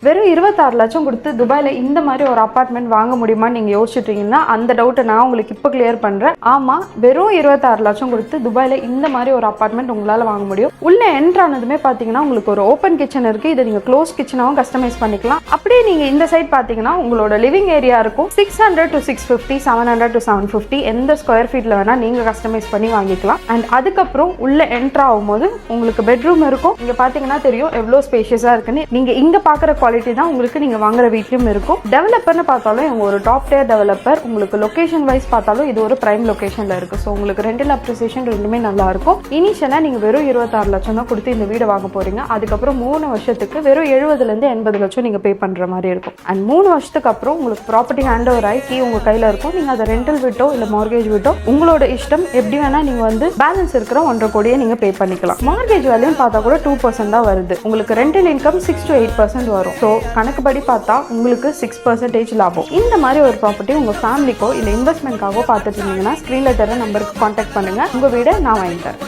வெறும் 26 லட்சம் கொடுத்து துபாயில் இந்த மாதிரி ஒரு அப்பார்ட்மெண்ட் வாங்க முடியுமான்னு நீங்கள் யோசிச்சுட்டீங்கன்னா அந்த டவுட்டை நான் உங்களுக்கு இப்போ கிளியர் பண்ணுறேன். ஆமாம், வெறும் 26 லட்சம் கொடுத்து துபாயில் இந்த மாதிரி ஒரு அப்பார்ட்மெண்ட் உங்களால் வாங்க முடியும். உள்ளே என்ட்ரானதுமே பார்த்தீங்கன்னா உங்களுக்கு ஒரு ஓப்பன் கிச்சன் இருக்குது. இதை நீங்கள் க்ளோஸ் கிச்சனாகவும் கஸ்டமைஸ் பண்ணிக்கலாம். அப்படியே நீங்கள் இந்த சைட் பார்த்தீங்கன்னா உங்களோட லிவிங் ஏரியா இருக்கும். 600 to 650, 700 to 750 எந்த ஸ்கொயர் ஃபீட்டில் வேணால் நீங்கள் கஸ்டமைஸ் பண்ணி வாங்கிக்கலாம். அண்ட் அதுக்கப்புறம் உள்ளே என்ட்ரா ஆகும்போது உங்களுக்கு பெட்ரூம் இருக்கும். இங்கே பார்த்தீங்கன்னா தெரியும் எவ்வளோ ஸ்பேஷியஸாக இருக்குன்னு. நீங்கள் இங்கே பார்க்குற குவாலிட்டி தான் உங்களுக்கு நீங்கள் வாங்குற வீட்லையும் இருக்கும். டெவலப்பர்னு பார்த்தாலும் இவங்க ஒரு டாப் டேர் டெவலப்பர். உங்களுக்கு லொக்கேஷன் வைஸ் பார்த்தாலும் இது ஒரு பிரைம் லொக்கேஷனில் இருக்குது. ஸோ உங்களுக்கு ரெண்டல் அப்ரிசியேஷன் ரெண்டுமே நல்லா இருக்கும். இனிஷியலாக நீங்கள் வெறும் 26 லட்சம் தான் கொடுத்து இந்த வீடை வாங்க போகிறீங்க. அதுக்கப்புறம் 3 வருஷத்துக்கு வெறும் 70லேருந்து 80 லட்சம் நீங்கள் பே பண்ணுற மாதிரி இருக்கும். அண்ட் 3 வருஷத்துக்கு அப்புறம் உங்களுக்கு ப்ராப்பர்ட்டி ஹேண்ட் ஓவர் ஆகி கீ உங்கள் கையில் இருக்கும். நீங்கள் அதை ரெண்டல் விட்டோ இல்லை மார்கேஜ் விட்டோ உங்களோட இஷ்டம் எப்படி வேணால் நீங்கள் வந்து பேலன்ஸ் இருக்கிற 1.5 கோடியை நீங்கள் பே பண்ணிக்கலாம். மார்கேஜ் வேல்யூன்னு பார்த்தா கூட 2% தான் வருது. உங்களுக்கு ரெண்டல் இன்கம் 6 to 8% வரும். ஸோ கணக்குப்படி பார்த்தா உங்களுக்கு 6% லாபம். இந்த மாதிரி ஒரு ப்ராப்பர்ட்டி உங்கள் ஃபேமிலிக்கோ இல்லை இன்வெஸ்ட்மெண்ட்காகவோ பார்த்துட்டு இருந்தீங்கன்னா ஸ்க்ரீனில் தர நம்பருக்கு கான்டாக்ட் பண்ணுங்கள். உங்கள் வீடை நான் வாங்கி தரேன்.